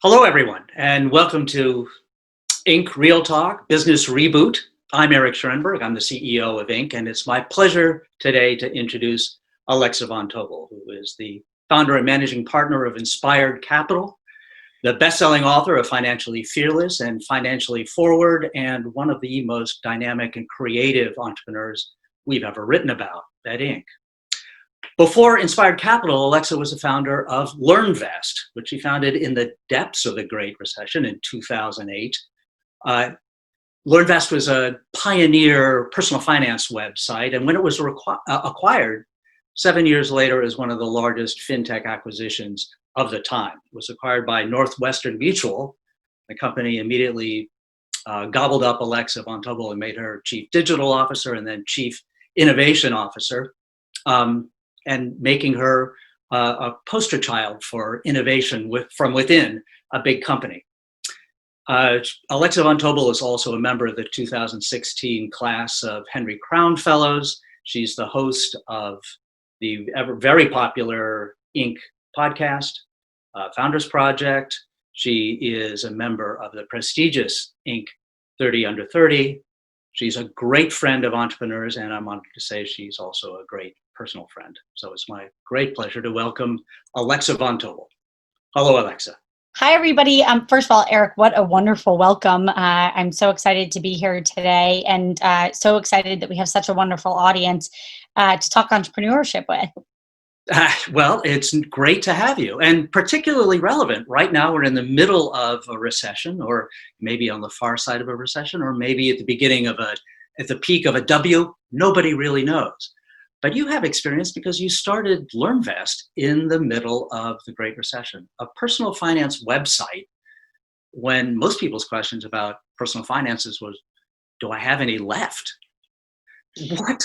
Hello, everyone, and welcome to Inc. Real Talk Business Reboot. I'm Eric Schoenberg. I'm the CEO of Inc., and it's my pleasure today to introduce Alexa von Tobel, who is the founder and managing partner of Inspired Capital, the best-selling author of Financially Fearless and Financially Forward, and one of the most dynamic and creative entrepreneurs we've ever written about at Inc. Before Inspired Capital, Alexa was the founder of LearnVest, which she founded in the depths of the Great Recession in 2008. LearnVest was a pioneer personal finance website, and when it was acquired 7 years later as one of the largest fintech acquisitions of the time. It was acquired by Northwestern Mutual. The company immediately gobbled up Alexa von Tobel and made her chief digital officer and then chief innovation officer. And making her a poster child for innovation from within a big company. Alexa von Tobel is also a member of the 2016 class of Henry Crown Fellows. She's the host of the very popular Inc. podcast, Founders Project. She is a member of the prestigious Inc. 30 Under 30. She's a great friend of entrepreneurs, and I'm honored to say she's also a great personal friend. So it's my great pleasure to welcome Alexa von Tobel. Hello, Alexa. Hi, everybody. First of all, Eric, what a wonderful welcome. I'm so excited to be here today and so excited that we have such a wonderful audience to talk entrepreneurship with. Well, it's great to have you, and particularly relevant. Right now, we're in the middle of a recession, or maybe on the far side of a recession, or maybe at the beginning of at the peak of a W. Nobody really knows. But you have experience because you started LearnVest in the middle of the Great Recession, a personal finance website, when most people's questions about personal finances was, do I have any left? What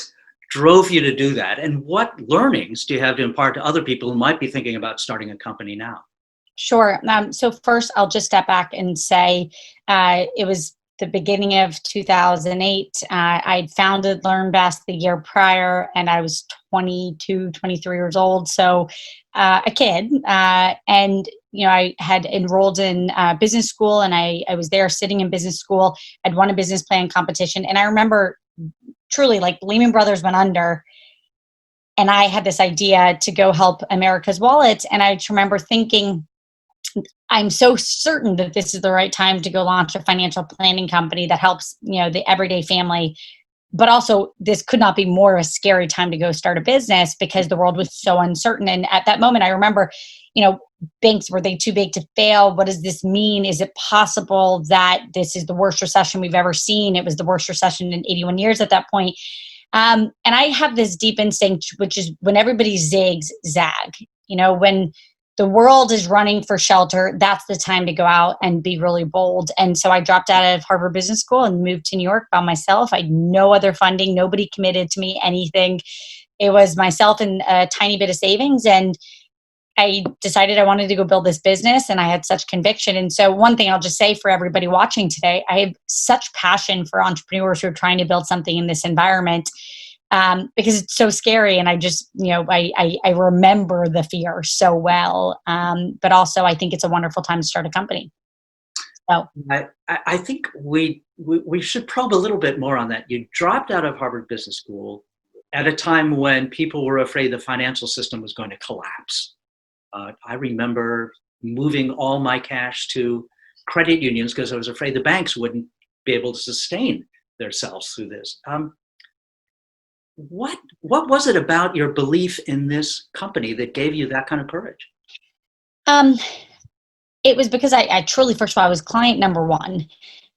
drove you to do that? And what learnings do you have to impart to other people who might be thinking about starting a company now? Sure. So first, I'll just step back and say it was the beginning of 2008. I'd founded LearnVest the year prior, and I was 22, 23 years old. So a kid. And, I had enrolled in business school, and I was there sitting in business school. I'd won a business plan competition. And I remember truly, like, Lehman Brothers went under, and I had this idea to go help America's wallets. And I just remember thinking, I'm so certain that this is the right time to go launch a financial planning company that helps, the everyday family. But also, this could not be more a scary time to go start a business because the world was so uncertain. And at that moment, I remember, banks, were they too big to fail? What does this mean? Is it possible that this is the worst recession we've ever seen? It was the worst recession in 81 years at that point. And I have this deep instinct, which is when everybody zigs, zag. When the world is running for shelter, that's the time to go out and be really bold. And so I dropped out of Harvard Business School and moved to New York by myself. I had no other funding. Nobody committed to me anything. It was myself and a tiny bit of savings. And I decided I wanted to go build this business, and I had such conviction. And so one thing I'll just say for everybody watching today, I have such passion for entrepreneurs who are trying to build something in this environment. Because it's so scary, and I just, I remember the fear so well. But also, I think it's a wonderful time to start a company. So I think we should probe a little bit more on that. You dropped out of Harvard Business School at a time when people were afraid the financial system was going to collapse. I remember moving all my cash to credit unions because I was afraid the banks wouldn't be able to sustain themselves through this. What was it about your belief in this company that gave you that kind of courage? It was because I truly, first of all, I was client number one.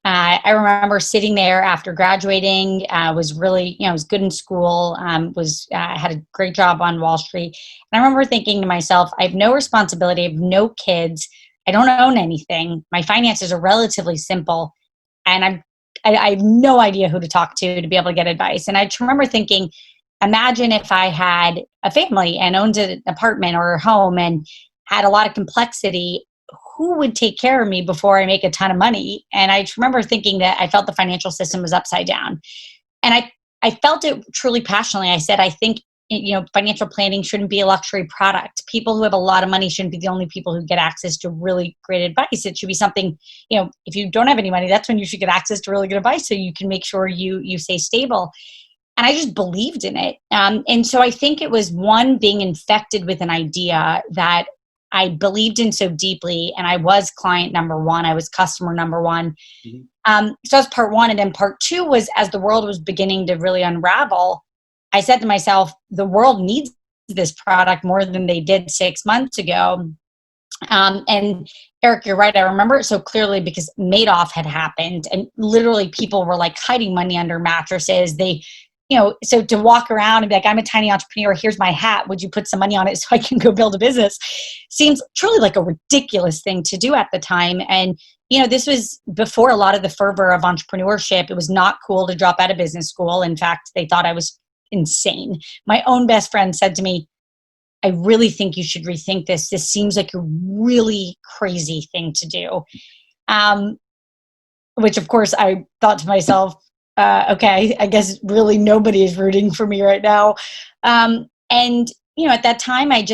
I remember sitting there after graduating, was really, was good in school, had a great job on Wall Street. And I remember thinking to myself, I have no responsibility, I have no kids, I don't own anything. My finances are relatively simple, and I have no idea who to talk to be able to get advice. And I just remember thinking, imagine if I had a family and owned an apartment or a home and had a lot of complexity, who would take care of me before I make a ton of money? And I just remember thinking that I felt the financial system was upside down. And I felt it truly passionately. I said, I think financial planning shouldn't be a luxury product. People who have a lot of money shouldn't be the only people who get access to really great advice. It should be something, if you don't have any money, that's when you should get access to really good advice so you can make sure you stay stable. And I just believed in it. And so I think it was one, being infected with an idea that I believed in so deeply, and I was client number one. I was customer number one. Mm-hmm. So that's part one. And then part two was, as the world was beginning to really unravel, I said to myself, the world needs this product more than they did 6 months ago. And Eric, you're right. I remember it so clearly because Madoff had happened, and literally people were like hiding money under mattresses. So to walk around and be like, I'm a tiny entrepreneur, here's my hat, would you put some money on it so I can go build a business? Seems truly like a ridiculous thing to do at the time. And, this was before a lot of the fervor of entrepreneurship. It was not cool to drop out of business school. In fact, they thought I was insane. My own best friend said to me, I really think you should rethink this. This seems like a really crazy thing to do. Which of course I thought to myself, okay, I guess really nobody is rooting for me right now. And at that time, in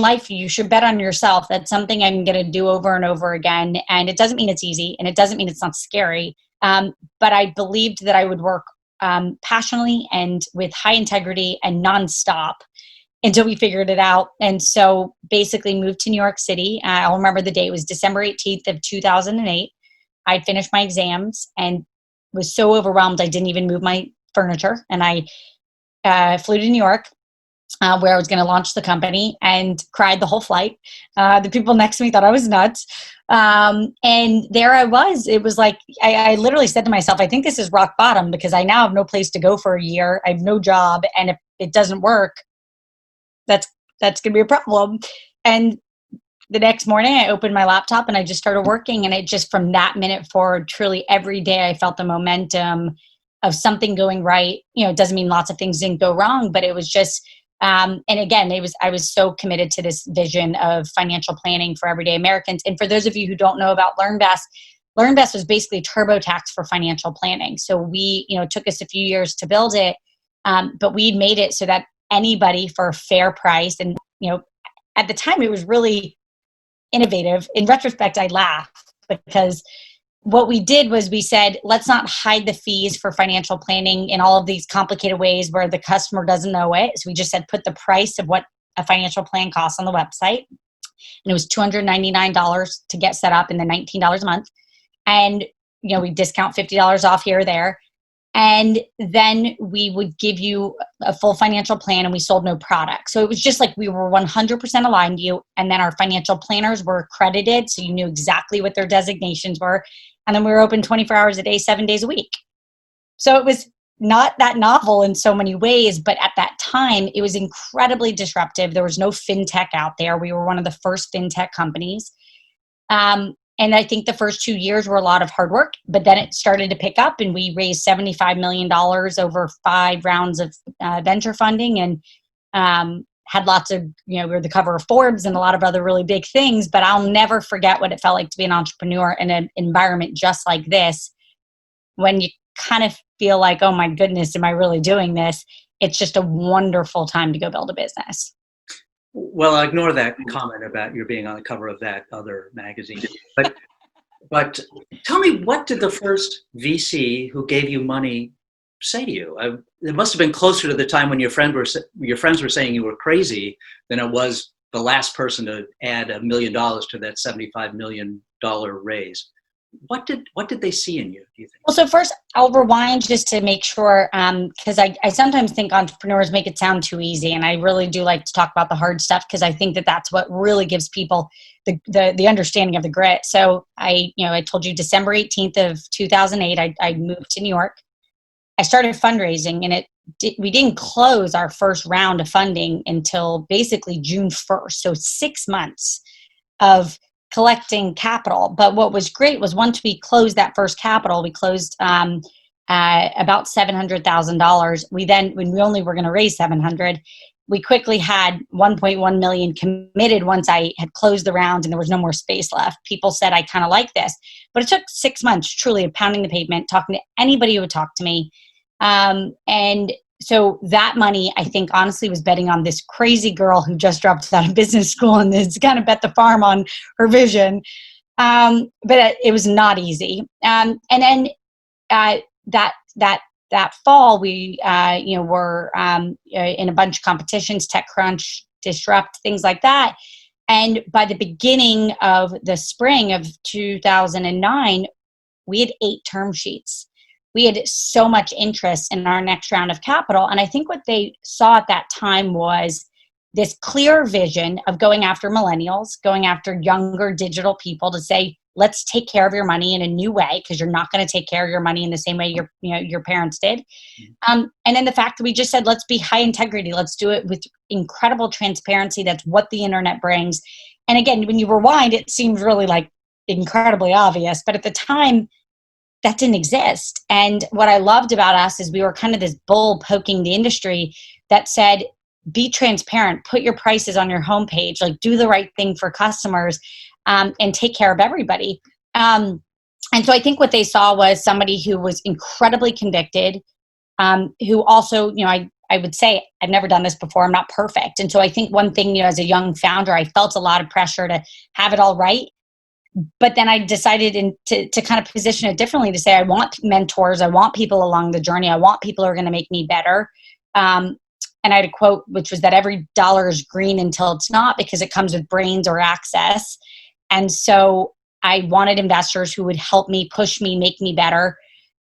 life, you should bet on yourself. That's something I'm going to do over and over again. And it doesn't mean it's easy, and it doesn't mean it's not scary. But I believed that I would work passionately and with high integrity and nonstop until we figured it out. And so basically moved to New York City. I'll remember the date. It was December 18th of 2008. I'd finished my exams and was so overwhelmed I didn't even move my furniture. And I flew to New York, where I was going to launch the company, and cried the whole flight. The people next to me thought I was nuts. And there I was. It was like, I literally said to myself, I think this is rock bottom, because I now have no place to go for a year. I have no job. And if it doesn't work, that's going to be a problem. And the next morning I opened my laptop and I just started working. And it just, from that minute forward, truly every day I felt the momentum of something going right. It doesn't mean lots of things didn't go wrong, but it was just, and again, I was so committed to this vision of financial planning for everyday Americans. And for those of you who don't know about LearnBest was basically TurboTax for financial planning. So it took us a few years to build it, but we made it so that anybody, for a fair price, and at the time it was really innovative. In retrospect, I laugh, because what we did was we said, let's not hide the fees for financial planning in all of these complicated ways where the customer doesn't know it. So we just said, put the price of what a financial plan costs on the website. And it was $299 to get set up, and then $19 a month. And, we discount $50 off here or there. And then we would give you a full financial plan, and we sold no product. So it was just like we were 100% aligned to you. And then our financial planners were accredited, so you knew exactly what their designations were. And then we were open 24 hours a day, 7 days a week. So it was not that novel in so many ways, but at that time, it was incredibly disruptive. There was no fintech out there. We were one of the first fintech companies. And I think the first 2 years were a lot of hard work, but then it started to pick up, and we raised $75 million over 5 rounds of venture funding, and had lots of, we were the cover of Forbes and a lot of other really big things. But I'll never forget what it felt like to be an entrepreneur in an environment just like this, when you kind of feel like, oh my goodness, am I really doing this? It's just a wonderful time to go build a business. Well, I'll ignore that comment about your being on the cover of that other magazine. But tell me, what did the first VC who gave you money say to you? It must have been closer to the time when your friends were saying you were crazy than it was the last person to add $1 million to that $75 million raise. What did they see in you, do you think? Well, so first I'll rewind just to make sure, because I sometimes think entrepreneurs make it sound too easy, and I really do like to talk about the hard stuff, because I think that that's what really gives people the understanding of the grit. So I told you December 18th of 2008, I moved to New York. I started fundraising, and we didn't close our first round of funding until basically June 1st. So 6 months of collecting capital. But what was great was, once we closed that first capital, we closed about $700,000. When we only were going to raise 700, we quickly had 1.1 million committed once I had closed the round and there was no more space left. People said, I kind of like this. But it took 6 months truly of pounding the pavement, talking to anybody who would talk to me. And so that money, I think, honestly, was betting on this crazy girl who just dropped out of business school and is kind of bet the farm on her vision. But it was not easy. And then that fall, we were in a bunch of competitions, TechCrunch, Disrupt, things like that. And by the beginning of the spring of 2009, we had 8 term sheets. We had so much interest in our next round of capital. And I think what they saw at that time was this clear vision of going after millennials, going after younger digital people to say, let's take care of your money in a new way, because you're not going to take care of your money in the same way your parents did. And then the fact that we just said, let's be high integrity. Let's do it with incredible transparency. That's what the internet brings. And again, when you rewind, it seems really like incredibly obvious. But at the time, that didn't exist. And what I loved about us is we were kind of this bull poking the industry that said, be transparent, put your prices on your homepage, like do the right thing for customers, and take care of everybody. And so I think what they saw was somebody who was incredibly convicted, who also, I would say, I've never done this before. I'm not perfect. And so I think one thing, as a young founder, I felt a lot of pressure to have it all right. But then I decided to kind of position it differently, to say, I want mentors. I want people along the journey. I want people who are going to make me better. And I had a quote, which was that every dollar is green until it's not, because it comes with brains or access. And so I wanted investors who would help me, push me, make me better.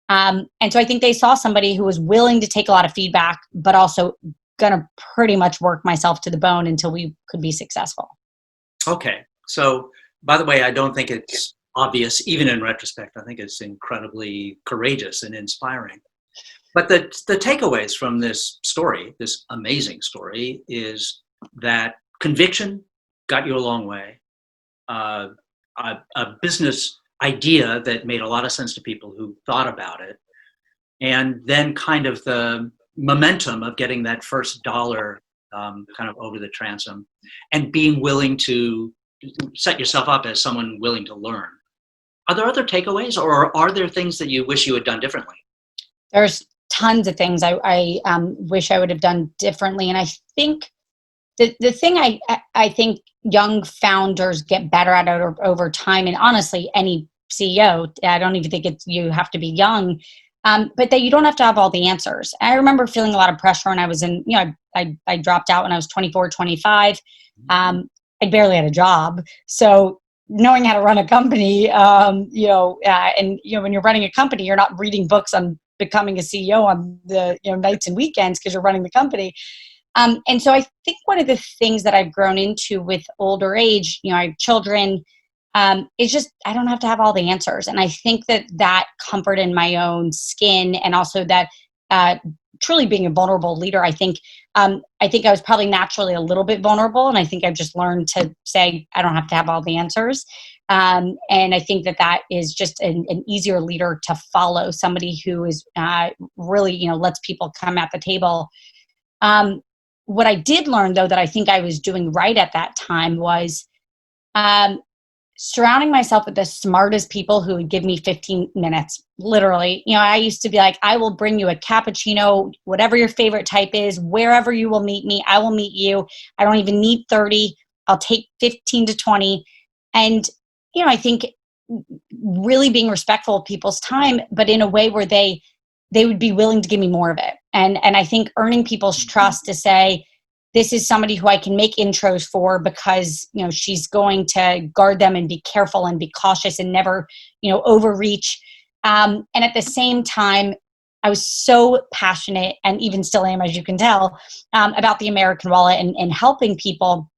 And so I think they saw somebody who was willing to take a lot of feedback, but also going to pretty much work myself to the bone until we could be successful. Okay. So, by the way, I don't think it's obvious, even in retrospect. I think it's incredibly courageous and inspiring. But the takeaways from this story, this amazing story, is that conviction got you a long way. A business idea that made a lot of sense to people who thought about it. And then kind of the momentum of getting that first dollar kind of over the transom, and being willing to set yourself up as someone willing to learn. Are there other takeaways, or are there things that you wish you had done differently? There's tons of things I wish I would have done differently. And I think the thing I think young founders get better at over time, and honestly, any CEO, I don't even think you have to be young, but that you don't have to have all the answers. I remember feeling a lot of pressure when I was in, I dropped out when I was 24, 25. I barely had a job. So knowing how to run a company, and when you're running a company, you're not reading books on becoming a CEO on the nights and weekends because you're running the company. And so I think one of the things that I've grown into with older age, I have children, is just, I don't have to have all the answers. And I think that comfort in my own skin, and also that truly being a vulnerable leader, I think I was probably naturally a little bit vulnerable. And I think I've just learned to say, I don't have to have all the answers. And I think that is just an easier leader to follow, somebody who is really, lets people come at the table. What I did learn, though, that I think I was doing right at that time was surrounding myself with the smartest people who would give me 15 minutes. Literally, I used to be like, I will bring you a cappuccino, whatever your favorite type is, wherever you will meet me, I will meet you. I don't even need 30. I'll take 15 to 20. And, I think really being respectful of people's time, but in a way where they would be willing to give me more of it. And I think earning people's trust to say, this is somebody who I can make intros for, because, she's going to guard them and be careful and be cautious and never, overreach. And at the same time, I was so passionate, and even still am, as you can tell, about the American wallet and helping people,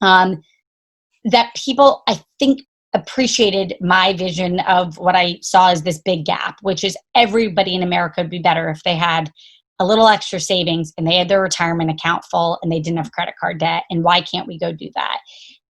that people, I think, appreciated my vision of what I saw as this big gap, which is everybody in America would be better if they had a little extra savings and they had their retirement account full and they didn't have credit card debt. And why can't we go do that?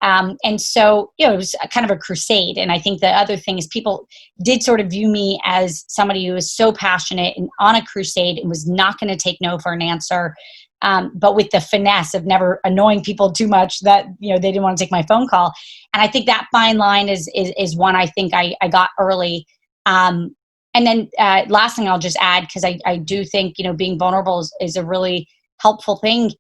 And so, it was kind of a crusade. And I think the other thing is people did sort of view me as somebody who was so passionate and on a crusade and was not going to take no for an answer. But with the finesse of never annoying people too much that, they didn't want to take my phone call. And I think that fine line is one I think I got early. And then last thing I'll just add, because I do think, being vulnerable is a really helpful thing.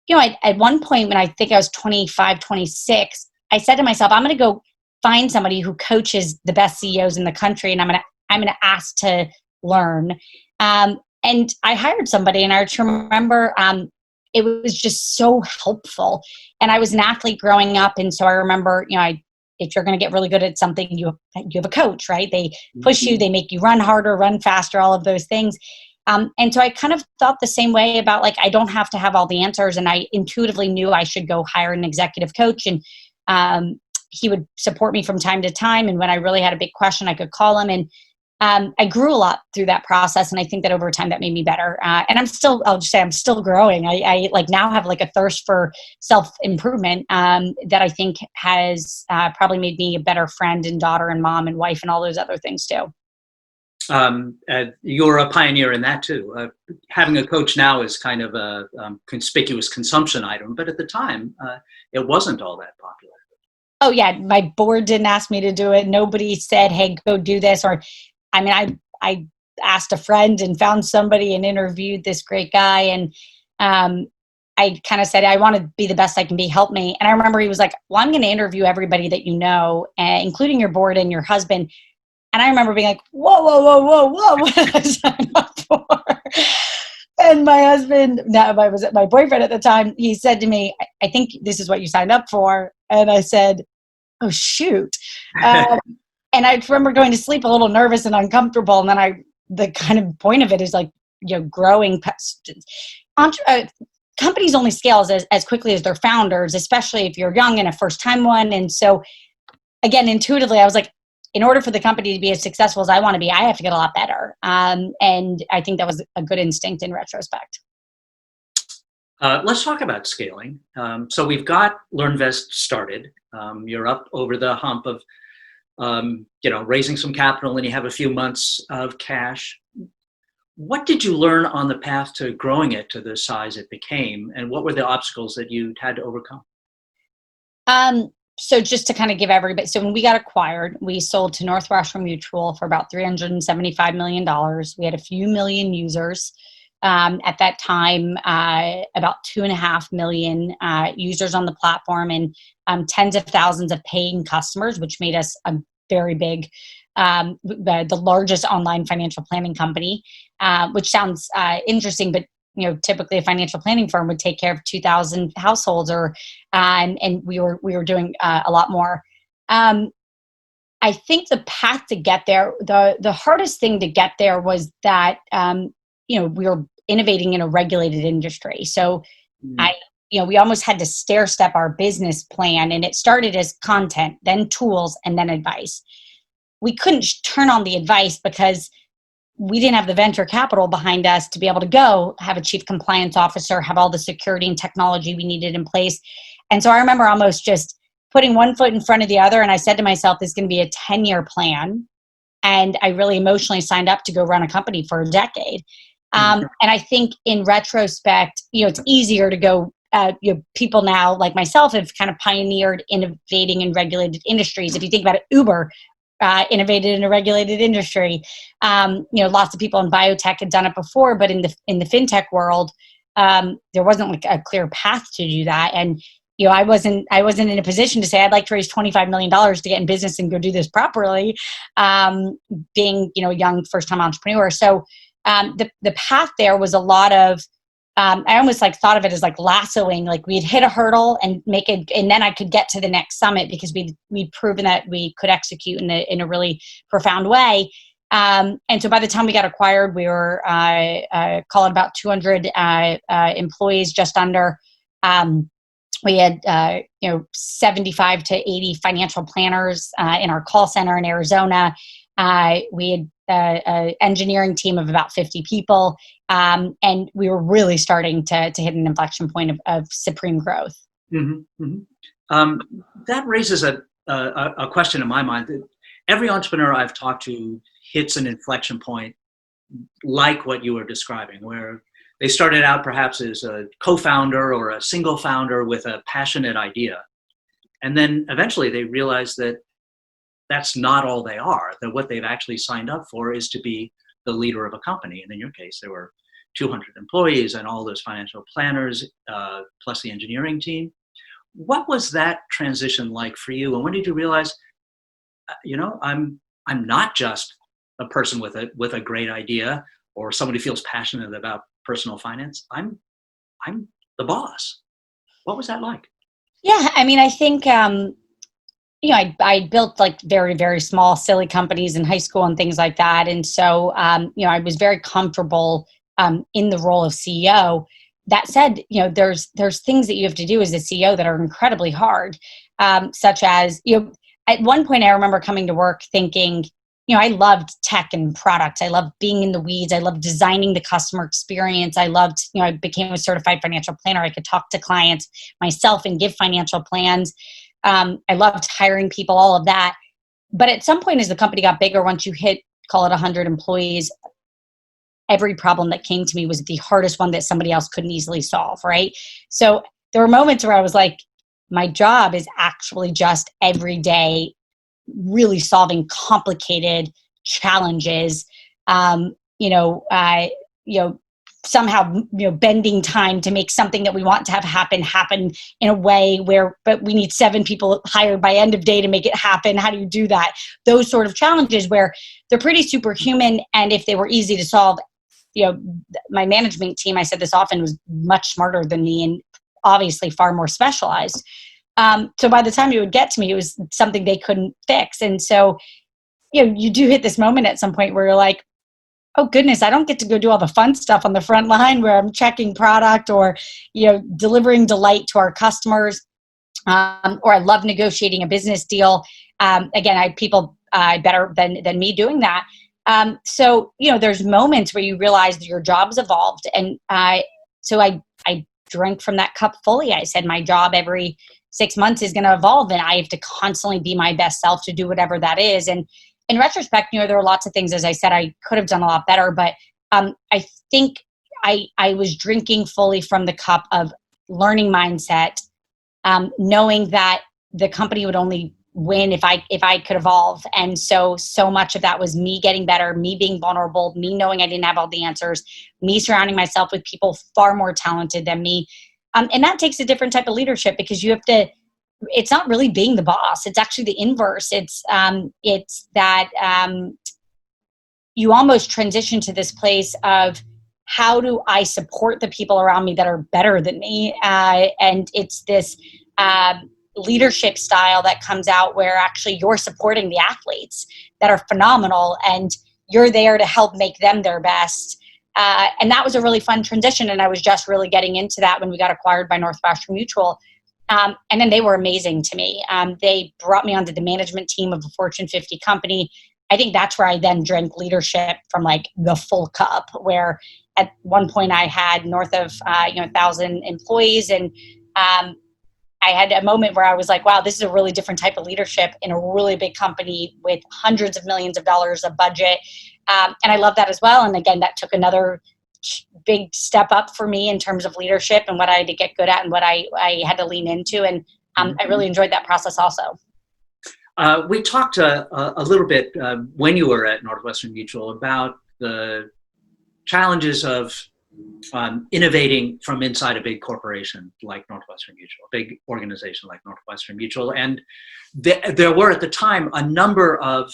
At one point when I think I was 25, 26, I said to myself, I'm going to go find somebody who coaches the best CEOs in the country, and I'm going to ask to learn. And I hired somebody, and I remember it was just so helpful. And I was an athlete growing up, and so I remember, if you're going to get really good at something, you have a coach, right? They push you, they make you run harder, run faster, all of those things. And so I kind of thought the same way about, like, I don't have to have all the answers, and I intuitively knew I should go hire an executive coach, and he would support me from time to time. And when I really had a big question, I could call him. And I grew a lot through that process, and I think that over time that made me better. And I'll just say I'm still growing. I like now have like a thirst for self-improvement that I think has probably made me a better friend and daughter and mom and wife and all those other things too. You're a pioneer in that too. Having a coach now is kind of a conspicuous consumption item, but at the time, it wasn't all that popular. Oh yeah, my board didn't ask me to do it. Nobody said, "Hey, go do this." Or, I mean, I asked a friend and found somebody and interviewed this great guy, and I kind of said, "I want to be the best I can be. Help me." And I remember he was like, "Well, I'm going to interview everybody that you know, including your board and your husband." And I remember being like, "Whoa, whoa, whoa, whoa, whoa! What did I sign up for?" And my husband, my boyfriend at the time, he said to me, "I think this is what you signed up for." And I said, "Oh, shoot." And I remember going to sleep a little nervous and uncomfortable. And then the kind of point of it is like, growing. Companies only scale as quickly as their founders, especially if you're young and a first time one. And so again, intuitively, I was like, in order for the company to be as successful as I want to be, I have to get a lot better. And I think that was a good instinct in retrospect. Let's talk about scaling. So we've got LearnVest started. You're up over the hump of, raising some capital, and you have a few months of cash. What did you learn on the path to growing it to the size it became, and what were the obstacles that you had to overcome? So just to kind of give everybody, so when we got acquired, we sold to Northwestern Mutual for about $375 million. We had a few million users. At that time, about 2.5 million users on the platform, and tens of thousands of paying customers, which made us a very big, the largest online financial planning company, which sounds interesting, but typically a financial planning firm would take care of 2,000 households, and we were doing a lot more. I think the path to get there, the hardest thing to get there was that we were innovating in a regulated industry. So we almost had to stair step our business plan, and it started as content, then tools, and then advice. We couldn't turn on the advice because we didn't have the venture capital behind us to be able to go have a chief compliance officer, have all the security and technology we needed in place. And so I remember almost just putting one foot in front of the other. And I said to myself, this is going to be a 10-year plan. And I really emotionally signed up to go run a company for a decade. And I think in retrospect, it's easier to go, people now like myself have kind of pioneered innovating in regulated industries. If you think about it, Uber innovated in a regulated industry. Lots of people in biotech had done it before, but in the fintech world, there wasn't like a clear path to do that. And I wasn't in a position to say I'd like to raise $25 million to get in business and go do this properly. Being a young first time entrepreneur, so the path there was a lot of. I almost thought of it as like lassoing, like we'd hit a hurdle and make it, and then I could get to the next summit because we'd proven that we could execute in a really profound way. And so by the time we got acquired, we were calling about 200 employees, just under. We had 75 to 80 financial planners in our call center in Arizona. We had an engineering team of about 50 people. And we were really starting to hit an inflection point of supreme growth. Mm-hmm, mm-hmm. That raises a question in my mind. That every entrepreneur I've talked to hits an inflection point like what you were describing, where they started out perhaps as a co-founder or a single founder with a passionate idea. And then eventually they realized that that's not all they are. That what they've actually signed up for is to be the leader of a company. And in your case, there were 200 employees and all those financial planners, plus the engineering team. What was that transition like for you? And when did you realize, I'm not just a person with a great idea or somebody who feels passionate about personal finance. I'm the boss. What was that like? Yeah, I mean, I think I built like very, very small, silly companies in high school and things like that. And so, I was very comfortable in the role of CEO. That said, there's things that you have to do as a CEO that are incredibly hard, such as, at one point I remember coming to work thinking, I loved tech and products. I loved being in the weeds. I loved designing the customer experience. I loved, I became a certified financial planner. I could talk to clients myself and give financial plans. I loved hiring people, all of that. But at some point as the company got bigger, once you hit, call it 100 employees, every problem that came to me was the hardest one that somebody else couldn't easily solve, right? So there were moments where I was like, my job is actually just every day really solving complicated challenges, somehow, bending time to make something that we want to have happen in a way where, but we need 7 people hired by end of day to make it happen. How do you do that? Those sort of challenges where they're pretty superhuman. And if they were easy to solve, my management team, I said this often, was much smarter than me and obviously far more specialized. So by the time it would get to me, it was something they couldn't fix. And so, you do hit this moment at some point where you're like, oh goodness, I don't get to go do all the fun stuff on the front line where I'm checking product or, delivering delight to our customers. Or I love negotiating a business deal. Again, I people better than me doing that. So, there's moments where you realize that your job's evolved. And so I drank from that cup fully. I said, my job every 6 months is going to evolve and I have to constantly be my best self to do whatever that is. And in retrospect, there are lots of things, as I said, I could have done a lot better, but I think I was drinking fully from the cup of learning mindset, knowing that the company would only win if I could evolve. And so much of that was me getting better, me being vulnerable, me knowing I didn't have all the answers, me surrounding myself with people far more talented than me. And that takes a different type of leadership because you have to, it's not really being the boss. It's actually the inverse. It's that you almost transition to this place of how do I support the people around me that are better than me? And it's this leadership style that comes out where actually you're supporting the athletes that are phenomenal and you're there to help make them their best. And that was a really fun transition. And I was just really getting into that when we got acquired by Northwestern Mutual. And then they were amazing to me. They brought me onto the management team of a Fortune 50 company. I think that's where I then drank leadership from like the full cup, where at one point I had north of 1,000 employees. And I had a moment where I was like, wow, this is a really different type of leadership in a really big company with hundreds of millions of dollars of budget. And I love that as well. And again, that took another big step up for me in terms of leadership and what I had to get good at and what I had to lean into. And I really enjoyed that process also. We talked a little bit when you were at Northwestern Mutual about the challenges of innovating from inside a big corporation like Northwestern Mutual, a big organization like Northwestern Mutual. And there were at the time a number of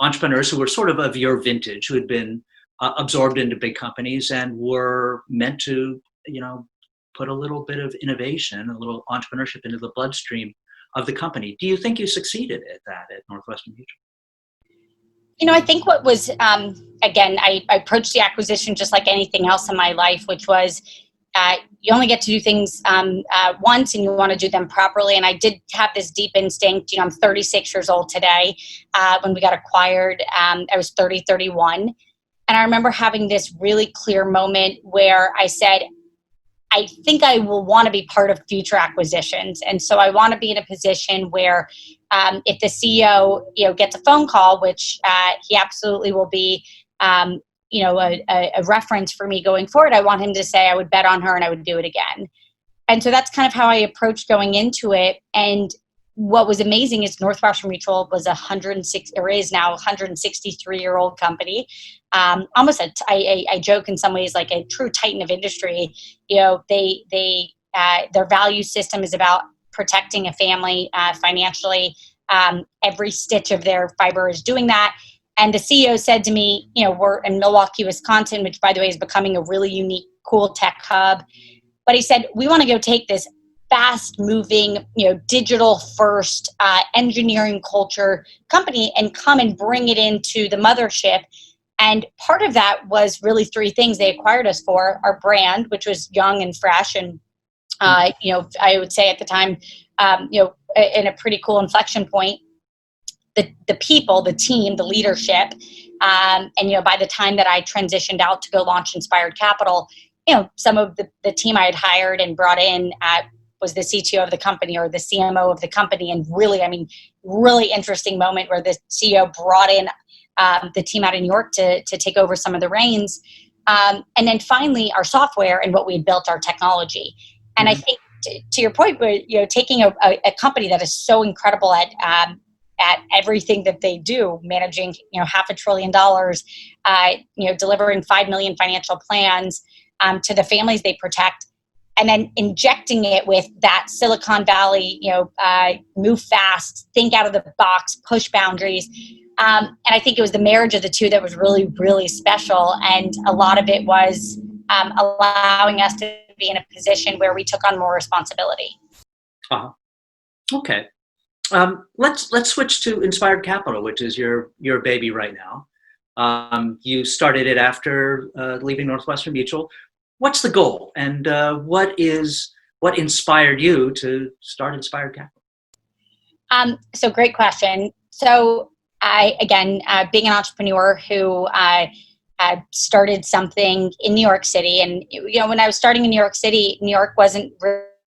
entrepreneurs who were sort of your vintage, who had been absorbed into big companies and were meant to, put a little bit of innovation, a little entrepreneurship into the bloodstream of the company. Do you think you succeeded at that at Northwestern Mutual? I think what was, again, I approached the acquisition just like anything else in my life, which was you only get to do things once and you want to do them properly. And I did have this deep instinct. I'm 36 years old today. When we got acquired, I was 31. And I remember having this really clear moment where I said, I think I will want to be part of future acquisitions. And so I want to be in a position where if the CEO, gets a phone call, which he absolutely will be, a reference for me going forward, I want him to say I would bet on her and I would do it again. And so that's kind of how I approached going into it. And what was amazing is Northwestern Mutual was 106, or is now 163-year-old company. Almost I joke in some ways like a true titan of industry. You know, their value system is about protecting a family financially. Every stitch of their fiber is doing that. And the CEO said to me, you know, we're in Milwaukee, Wisconsin, which by the way is becoming a really unique, cool tech hub. But he said, we want to go take this fast moving, you know, digital first engineering culture company and come and bring it into the mothership. And part of that was really three things they acquired us for: our brand, which was young and fresh. And, you know, I would say at the time, you know, in a pretty cool inflection point, the people, the team, the leadership. And, you know, by the time that I transitioned out to go launch Inspired Capital, you know, some of the team I had hired and brought in was the CTO of the company or the CMO of the company. And really, I mean, really interesting moment where the CEO brought in the team out of New York to take over some of the reins. And then finally, our software and what we had built, our technology. And I think to your point, you know, taking a company that is so incredible at everything that they do, managing, you know, $500 billion, you know, delivering 5 million financial plans to the families they protect, and then injecting it with that Silicon Valley, you know, move fast, think out of the box, push boundaries. And I think it was the marriage of the two that was really, really special. And a lot of it was allowing us to be in a position where we took on more responsibility. Okay. Let's switch to Inspired Capital, which is your baby right now. You started it after leaving Northwestern Mutual. What's the goal, and what inspired you to start Inspired Capital? So great question. So I, again, being an entrepreneur who started something in New York City, and you know, when I was starting in New York City, New York wasn't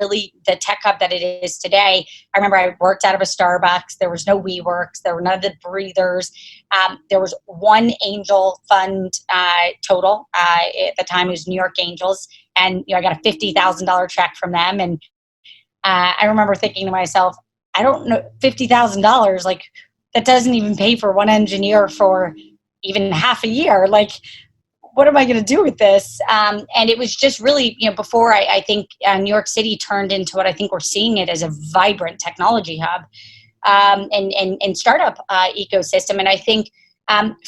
really the tech hub that it is today. I remember I worked out of a Starbucks. There was no WeWorks. There were none of the breathers. There was one angel fund total. At the time, it was New York Angels. And you know, I got a $50,000 check from them. And I remember thinking to myself, I don't know, $50,000, like that doesn't even pay for one engineer for even half a year. Like, what am I going to do with this? And it was just really, you know, before I think New York City turned into what I think we're seeing it as a vibrant technology hub and startup ecosystem. And I think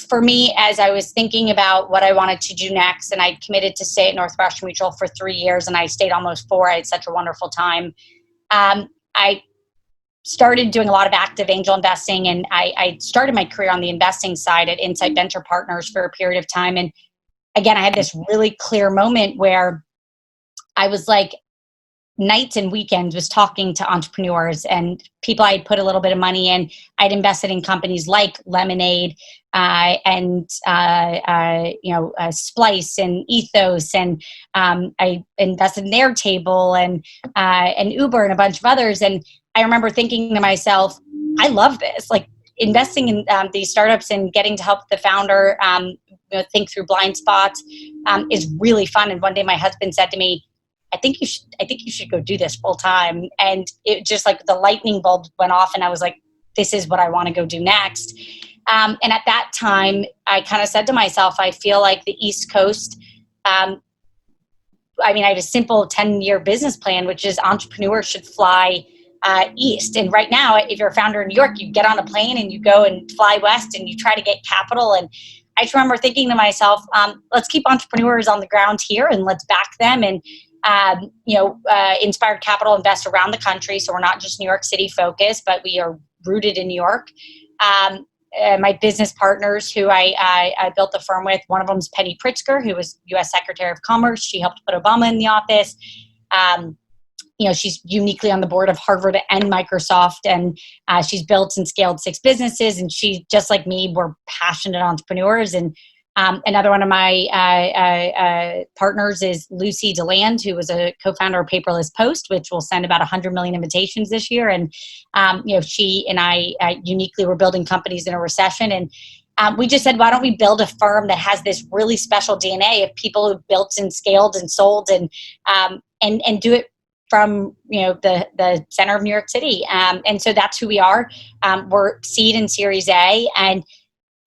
for me, as I was thinking about what I wanted to do next, and I committed to stay at Northwestern Mutual for 3 years, and I stayed almost 4. I had such a wonderful time. I started doing a lot of active angel investing, and I started my career on the investing side at Insight Venture Partners for a period of time. And again, I had this really clear moment where I was like, nights and weekends was talking to entrepreneurs and people I'd put a little bit of money in. I'd invested in companies like Lemonade and Splice and Ethos, and I invested in Airtable and Uber and a bunch of others. And I remember thinking to myself, I love this. Like, investing in these startups and getting to help the founder think through blind spots is really fun. And one day my husband said to me, I think you should go do this full time. And it just like the lightning bulb went off, and I was like, this is what I want to go do next. And at that time, I kind of said to myself, I feel like the East Coast, I had a simple 10-year business plan, which is entrepreneurs should fly east. And right now, if you're a founder in New York, you get on a plane and you go and fly west and you try to get capital. And I just remember thinking to myself, let's keep entrepreneurs on the ground here and let's back them. And Inspired Capital invests around the country, so we're not just New York City focused, but we are rooted in New York. My business partners who I built the firm with, one of them is Penny Pritzker, who was U.S. Secretary of Commerce. She helped put Obama in the office. She's uniquely on the board of Harvard and Microsoft, and she's built and scaled 6 businesses. And she, just like me, we're passionate entrepreneurs. And another one of my partners is Lucy DeLand, who was a co-founder of Paperless Post, which will send about 100 million invitations this year. And she and I uniquely were building companies in a recession. And we just said, why don't we build a firm that has this really special DNA of people who built and scaled and sold and do it from the center of New York City, and so that's who we are. We're seed and Series A, and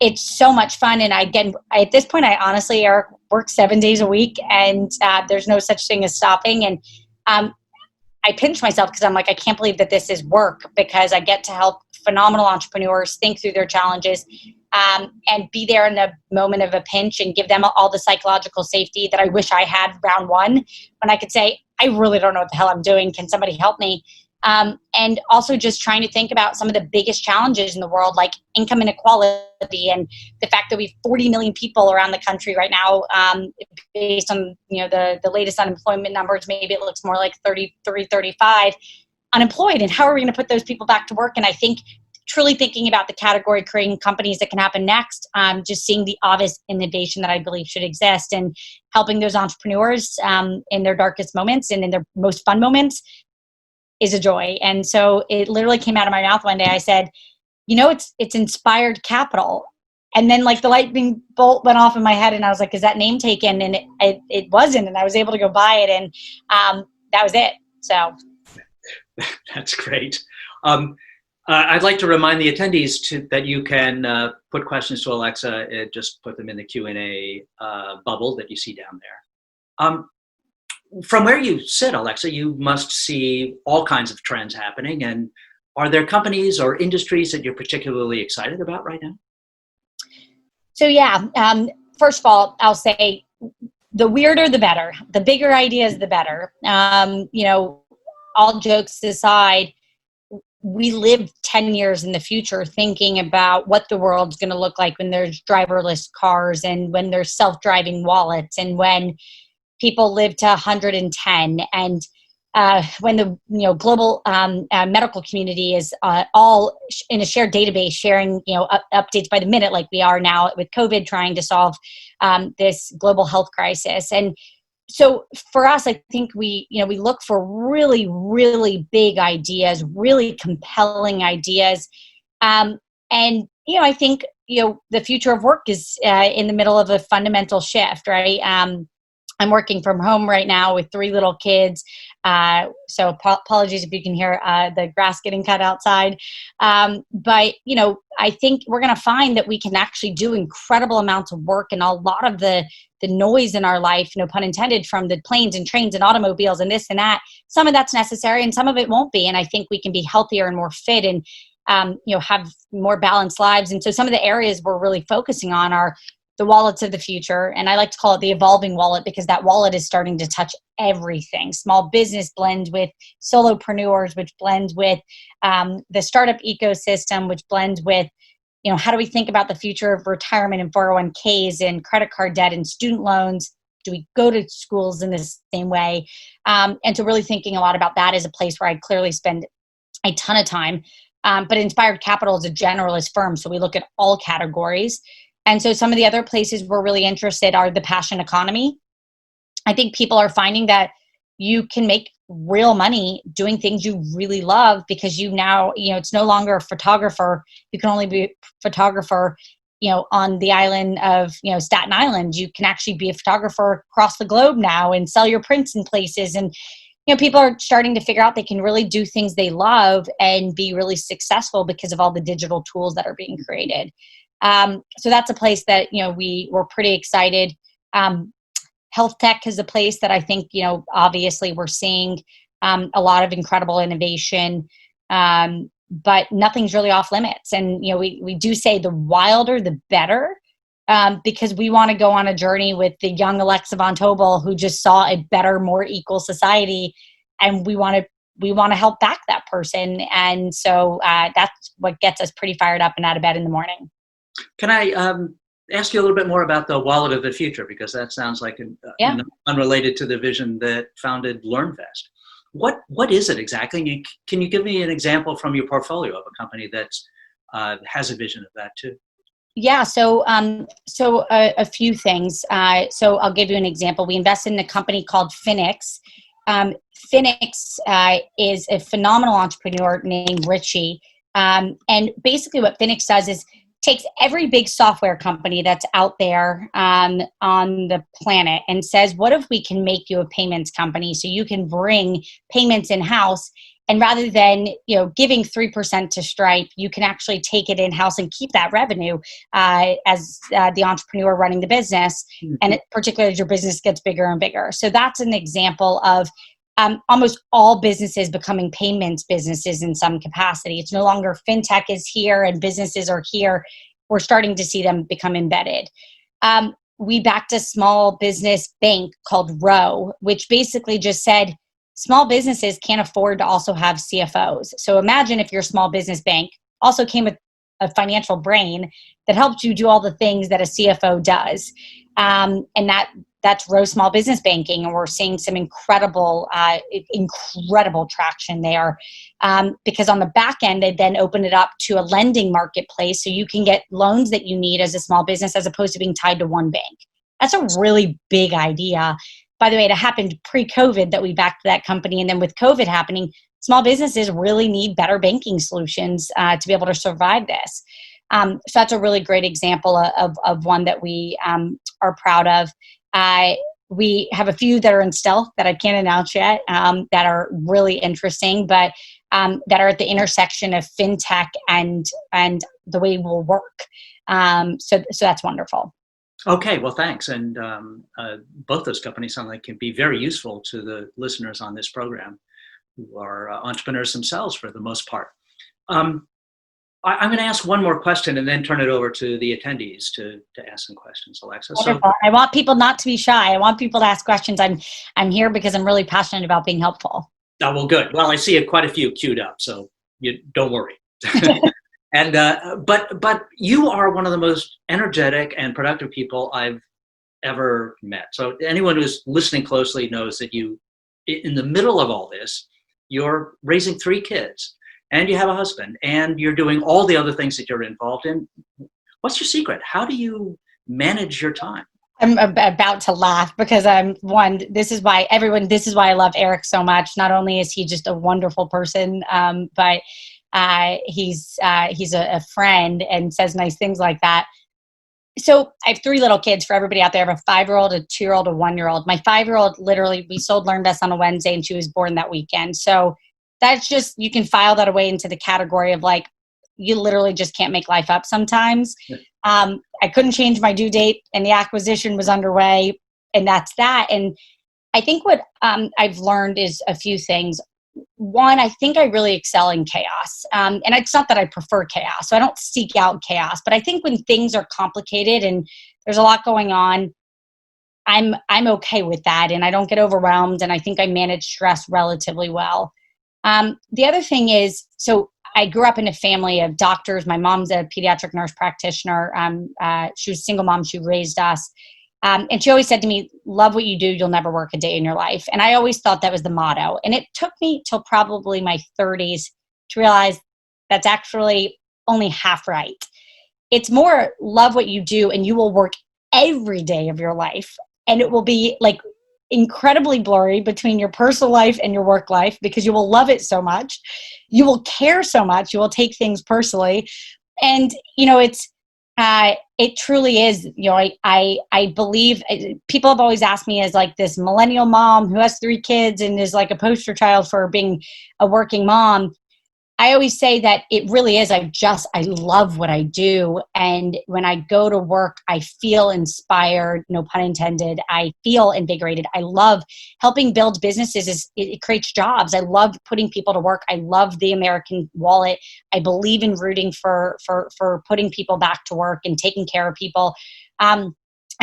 it's so much fun. And at this point, I honestly, Eric, work 7 days a week, and there's no such thing as stopping. And I pinch myself because I'm like, I can't believe that this is work, because I get to help phenomenal entrepreneurs think through their challenges, and be there in the moment of a pinch and give them all the psychological safety that I wish I had round one, when I could say, I really don't know what the hell I'm doing. Can somebody help me? And also just trying to think about some of the biggest challenges in the world, like income inequality, and the fact that we have 40 million people around the country right now, based on the latest unemployment numbers. Maybe it looks more like 33, 35 unemployed, and how are we going to put those people back to work? And I think truly thinking about the category creating companies that can happen next, just seeing the obvious innovation that I believe should exist, and helping those entrepreneurs in their darkest moments and in their most fun moments is a joy. And so it literally came out of my mouth one day. I said, it's Inspired Capital. And then like the lightning bolt went off in my head, and I was like, is that name taken? And it wasn't, and I was able to go buy it, and that was it. So that's great. I'd like to remind the attendees that you can put questions to Alexa and just put them in the Q&A bubble that you see down there. From where you sit, Alexa, you must see all kinds of trends happening. And are there companies or industries that you're particularly excited about right now? So yeah, first of all, I'll say the weirder, the better. The bigger ideas, the better. All jokes aside, we live 10 years in the future thinking about what the world's going to look like when there's driverless cars, and when there's self-driving wallets, and when people live to 110, and when the global medical community is all in a shared database, sharing updates by the minute, like we are now with COVID, trying to solve this global health crisis. And so for us, I think we look for really, really big ideas, really compelling ideas. And I think, the future of work is in the middle of a fundamental shift, right? I'm working from home right now with 3 little kids. So apologies if you can hear the grass getting cut outside. But, I think we're going to find that we can actually do incredible amounts of work, and a lot of the noise in our life, no pun intended, from the planes and trains and automobiles and this and that, some of that's necessary and some of it won't be. And I think we can be healthier and more fit, and, have more balanced lives. And so some of the areas we're really focusing on are the wallets of the future. And I like to call it the evolving wallet, because that wallet is starting to touch everything. Small business blends with solopreneurs, which blends with the startup ecosystem, which blends with, how do we think about the future of retirement and 401ks and credit card debt and student loans? Do we go to schools in the same way? And so really thinking a lot about that is a place where I clearly spend a ton of time. But Inspired Capital is a generalist firm, so we look at all categories. And so some of the other places we're really interested are the passion economy. I think people are finding that you can make real money doing things you really love, because you now, it's no longer a photographer. You can only be a photographer, on the island of, Staten Island. You can actually be a photographer across the globe now and sell your prints in places. And, people are starting to figure out they can really do things they love and be really successful because of all the digital tools that are being created. So that's a place that, we're pretty excited. Health tech is a place that I think, obviously we're seeing a lot of incredible innovation, but nothing's really off limits. And, we do say the wilder, the better, because we want to go on a journey with the young Alexa von Tobel, who just saw a better, more equal society. And we want to help back that person. And so that's what gets us pretty fired up and out of bed in the morning. Can I ask you a little bit more about the wallet of the future? Because that sounds like unrelated to the vision that founded LearnVest. What is it exactly? Can you give me an example from your portfolio of a company that has a vision of that too? Yeah, so a few things. So I'll give you an example. We invested in a company called Phoenix. Phoenix is a phenomenal entrepreneur named Richie. And basically what Phoenix does is takes every big software company that's out there on the planet and says, what if we can make you a payments company so you can bring payments in-house, and rather than giving 3% to Stripe, you can actually take it in-house and keep that revenue as the entrepreneur running the business, and particularly as your business gets bigger and bigger. So that's an example of almost all businesses becoming payments businesses in some capacity. It's no longer fintech is here and businesses are here. We're starting to see them become embedded. We backed a small business bank called Row, which basically just said small businesses can't afford to also have CFOs. So imagine if your small business bank also came with a financial brain that helped you do all the things that a CFO does. And that's Row Small Business Banking, and we're seeing some incredible traction there, because on the back end, they then open it up to a lending marketplace, so you can get loans that you need as a small business, as opposed to being tied to one bank. That's a really big idea. By the way, it happened pre-COVID that we backed that company, and then with COVID happening, small businesses really need better banking solutions to be able to survive this. So that's a really great example of one that we are proud of. We have a few that are in stealth that I can't announce yet, that are really interesting, but that are at the intersection of fintech and the way we'll work. So that's wonderful. Okay, well, thanks. And both those companies sound like can be very useful to the listeners on this program, who are entrepreneurs themselves for the most part. I'm going to ask one more question and then turn it over to the attendees to ask some questions, Alexa. Wonderful. I want people not to be shy. I want people to ask questions. I'm here because I'm really passionate about being helpful. Oh, well, good. Well, I see quite a few queued up, so you don't worry. And but you are one of the most energetic and productive people I've ever met. So anyone who's listening closely knows that you, in the middle of all this, you're raising 3 kids. And you have a husband, and you're doing all the other things that you're involved in. What's your secret? How do you manage your time? I'm about to laugh because this is why I love Eric so much. Not only is he just a wonderful person, but he's a friend and says nice things like that. So I have 3 little kids. For everybody out there, I have a 5-year-old, a 2-year-old, a 1-year-old. My 5-year-old, literally, we sold LearnBest on a Wednesday, and she was born that weekend. So that's just, you can file that away into the category of like, you literally just can't make life up sometimes. I couldn't change my due date, and the acquisition was underway, and that's that. And I think what I've learned is a few things. One, I think I really excel in chaos. And it's not that I prefer chaos, so I don't seek out chaos. But I think when things are complicated and there's a lot going on, I'm okay with that, and I don't get overwhelmed, and I think I manage stress relatively well. The other thing is, so I grew up in a family of doctors. My mom's a pediatric nurse practitioner. She was a single mom. She raised us. And she always said to me, love what you do. You'll never work a day in your life. And I always thought that was the motto. And it took me till probably my 30s to realize that's actually only half right. It's more love what you do, and you will work every day of your life. And it will be like incredibly blurry between your personal life and your work life, because you will love it so much. You will care so much. You will take things personally. And, it truly is, I believe, people have always asked me as like this millennial mom who has 3 kids and is like a poster child for being a working mom. I always say that it really is. I love what I do. And when I go to work, I feel inspired, no pun intended. I feel invigorated. I love helping build businesses. It creates jobs. I love putting people to work. I love the American wallet. I believe in rooting for putting people back to work and taking care of people. And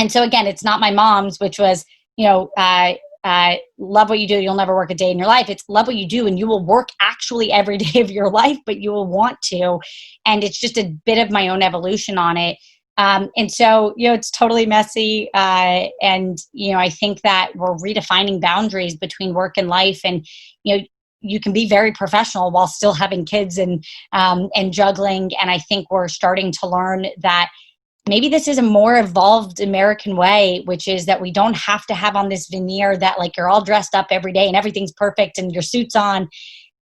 so again, it's not my mom's, which was, love what you do. You'll never work a day in your life. It's love what you do, and you will work actually every day of your life, but you will want to. And it's just a bit of my own evolution on it. And so, it's totally messy. And I think that we're redefining boundaries between work and life. And, you can be very professional while still having kids and juggling. And I think we're starting to learn that maybe this is a more evolved American way, which is that we don't have to have on this veneer that like you're all dressed up every day and everything's perfect and your suit's on.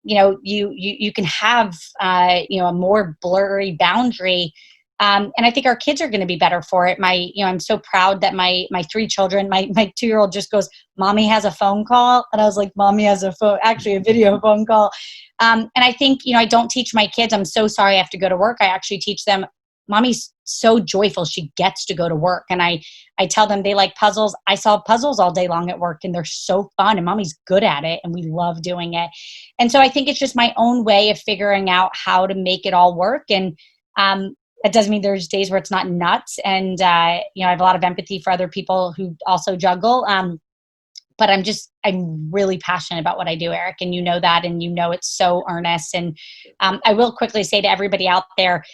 You can have a more blurry boundary. And I think our kids are going to be better for it. I'm so proud that my three children, my 2-year-old just goes, "Mommy has a phone call," and I was like, "Mommy has actually a video phone call." And I think, I don't teach my kids, "I'm so sorry I have to go to work." I actually teach them, Mommy's so joyful she gets to go to work. And I tell them they like puzzles. I solve puzzles all day long at work, and they're so fun, and Mommy's good at it, and we love doing it. And so I think it's just my own way of figuring out how to make it all work. And it doesn't mean there's days where it's not nuts. And, I have a lot of empathy for other people who also juggle. But I'm really passionate about what I do, Eric, and that, and it's so earnest. And I will quickly say to everybody out there,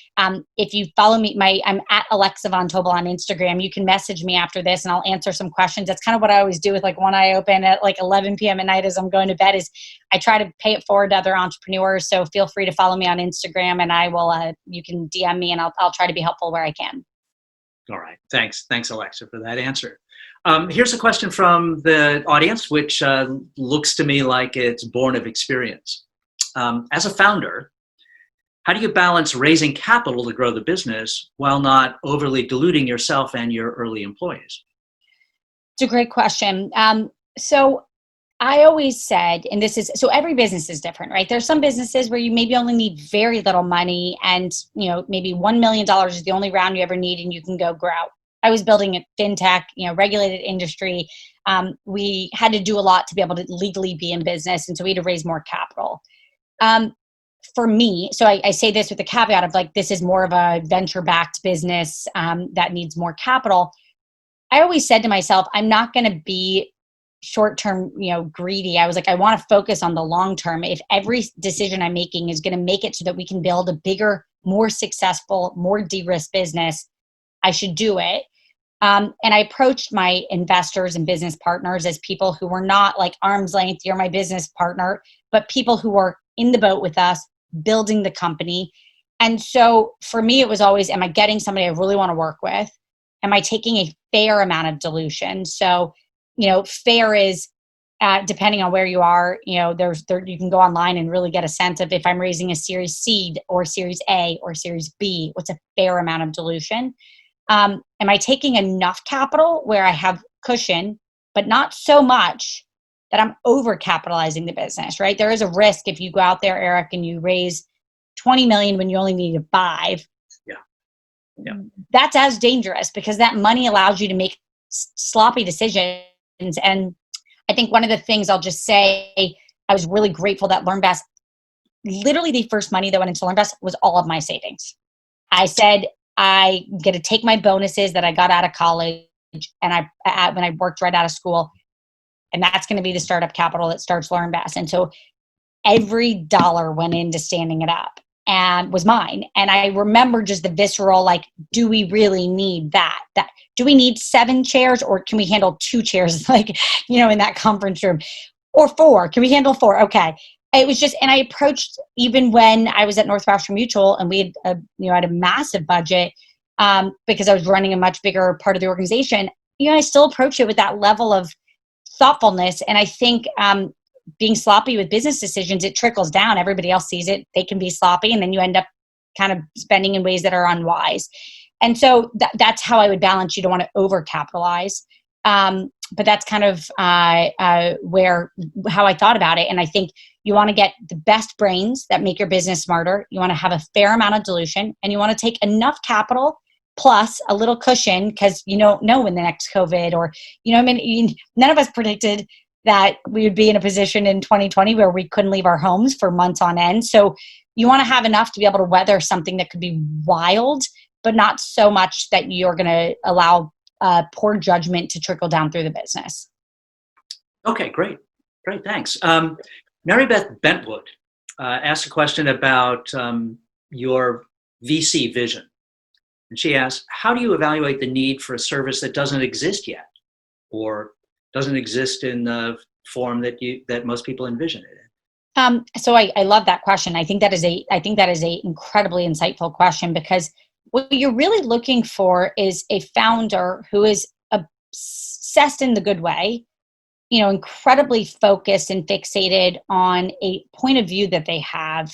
if you follow me, I'm at Alexa Von Tobel on Instagram. You can message me after this and I'll answer some questions. That's kind of what I always do with like one eye open at like 11 p.m. at night as I'm going to bed, is I try to pay it forward to other entrepreneurs. So feel free to follow me on Instagram, and I will, you can DM me, and I'll try to be helpful where I can. All right. Thanks, Alexa, for that answer. Here's a question from the audience, which looks to me like it's born of experience. As a founder, how do you balance raising capital to grow the business while not overly diluting yourself and your early employees? It's a great question. So I always said, and so every business is different, right? There's some businesses where you maybe only need very little money, and, maybe $1 million is the only round you ever need, and you can go grow. I was building a fintech, regulated industry. We had to do a lot to be able to legally be in business. And so we had to raise more capital. For me, so I say this with the caveat of like, this is more of a venture-backed business that needs more capital. I always said to myself, I'm not going to be short-term, greedy. I was like, I want to focus on the long-term. If every decision I'm making is going to make it so that we can build a bigger, more successful, more de-risked business, I should do it. And I approached my investors and business partners as people who were not like arm's length, you're my business partner, but people who were in the boat with us, building the company. And so for me, it was always, am I getting somebody I really want to work with? Am I taking a fair amount of dilution? So, fair is, depending on where you are, you can go online and really get a sense of if I'm raising a Series C or Series A or Series B, what's a fair amount of dilution? Am I taking enough capital where I have cushion, but not so much that I'm overcapitalizing the business, right? There is a risk if you go out there, Eric, and you raise 20 million when you only need 5. Yeah. That's as dangerous, because that money allows you to make sloppy decisions. And I think one of the things I'll just say, I was really grateful that LearnVest, literally the first money that went into LearnVest was all of my savings. I said, I'm going to take my bonuses that I got out of college and when I worked right out of school, and that's going to be the startup capital that starts LearnVest. And so every dollar went into standing it up and was mine. And I remember just the visceral, like, do we really need that? Do we need 7 chairs, or can we handle 2 chairs, like, in that conference room, or 4? Can we handle 4? Okay. It was just, and I approached, even when I was at Northwestern Mutual and we had had a massive budget, because I was running a much bigger part of the organization, I still approach it with that level of thoughtfulness. And I think being sloppy with business decisions, it trickles down. Everybody else sees it. They can be sloppy, and then you end up kind of spending in ways that are unwise. And so that's how I would balance. You don't want to overcapitalize. But that's kind of how I thought about it. And I think you want to get the best brains that make your business smarter. You want to have a fair amount of dilution, and you want to take enough capital plus a little cushion, because you don't know when the next COVID or, none of us predicted that we would be in a position in 2020 where we couldn't leave our homes for months on end. So you want to have enough to be able to weather something that could be wild, but not so much that you're going to allow poor judgment to trickle down through the business. Okay, great, thanks. Mary Beth Bentwood asked a question about your VC vision. And she asked, how do you evaluate the need for a service that doesn't exist yet, or doesn't exist in the form that most people envision it in? So I love that question. I think that is a incredibly insightful question, because what you're really looking for is a founder who is obsessed in the good way, incredibly focused and fixated on a point of view that they have,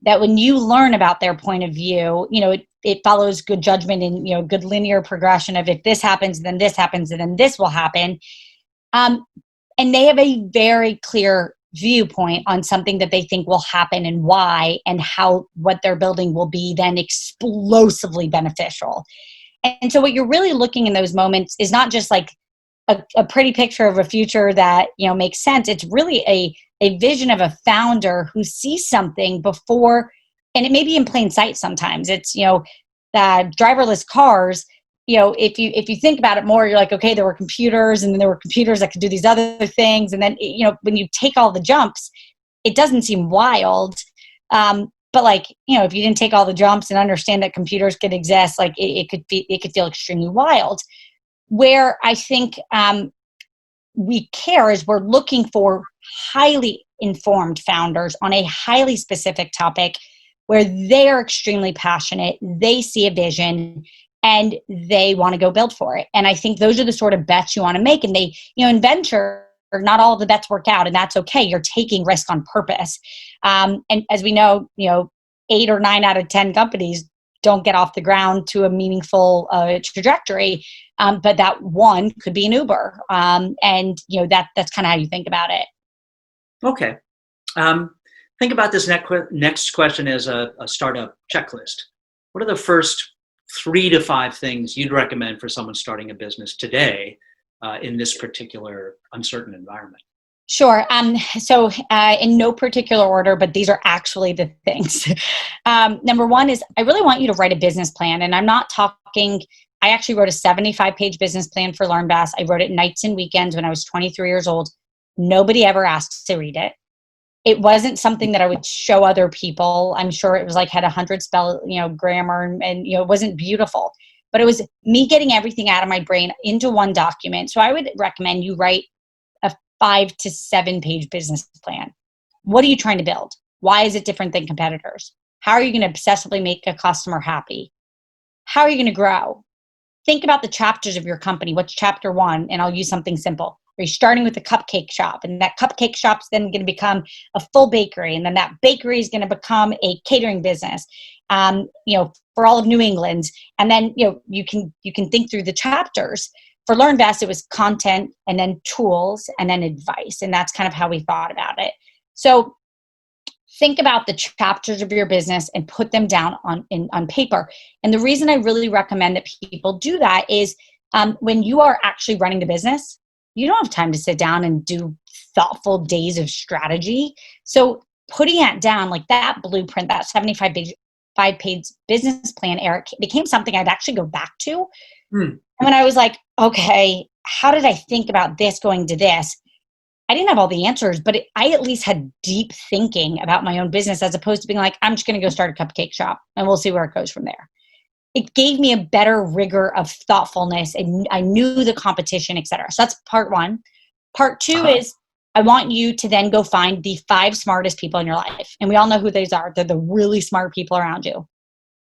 that when you learn about their point of view, it follows good judgment and, good linear progression of if this happens, then this happens, and then this will happen. And they have a very clear viewpoint on something that they think will happen and why, and how what they're building will be then explosively beneficial. And so what you're really looking in those moments is not just like a pretty picture of a future that, makes sense. It's really a vision of a founder who sees something before, and it may be in plain sight sometimes. It's, driverless cars. If you think about it more, you're like, okay, there were computers, and then there were computers that could do these other things. And then, when you take all the jumps, it doesn't seem wild. But if you didn't take all the jumps and understand that computers could exist, it could feel extremely wild. Where I think we care is we're looking for highly informed founders on a highly specific topic where they're extremely passionate, they see a vision, and they want to go build for it. And I think those are the sort of bets you want to make. And they, in venture, not all of the bets work out, and that's okay. You're taking risk on purpose. And as we know, 8 or 9 out of 10 companies don't get off the ground to a meaningful trajectory. But that one could be an Uber. And that's kind of how you think about it. Okay. Think about this next question as a startup checklist. What are the first 3 to 5 things you'd recommend for someone starting a business today in this particular uncertain environment? Sure. So in no particular order, but these are actually the things. Number one is I really want you to write a business plan. And I'm not talking, I actually wrote a 75-page business plan for LearnBest. I wrote it nights and weekends when I was 23 years old. Nobody ever asked to read it. It wasn't something that I would show other people. I'm sure it was had 100 grammar and it wasn't beautiful, but it was me getting everything out of my brain into one document. So I would recommend you write a 5 to 7 page business plan. What are you trying to build? Why is it different than competitors? How are you going to obsessively make a customer happy? How are you going to grow? Think about the chapters of your company. What's chapter 1? And I'll use something simple. Are you starting with a cupcake shop? And that cupcake shop's then going to become a full bakery. And then that bakery is going to become a catering business, for all of New England. And then, you can think through the chapters. For LearnBest, it was content and then tools and then advice. And that's kind of how we thought about it. So think about the chapters of your business and put them down on paper. And the reason I really recommend that people do that is when you are actually running the business, you don't have time to sit down and do thoughtful days of strategy. So putting it down, like that blueprint, that 75-page business plan, Eric, became something I'd actually go back to. And when I was like, okay, how did I think about this going to this? I didn't have all the answers, but I at least had deep thinking about my own business as opposed to being like, I'm just going to go start a cupcake shop and we'll see where it goes from there. It gave me a better rigor of thoughtfulness, and I knew the competition, et cetera. So that's part 1. Part 2 is I want you to then go find the 5 smartest people in your life. And we all know who those are. They're the really smart people around you.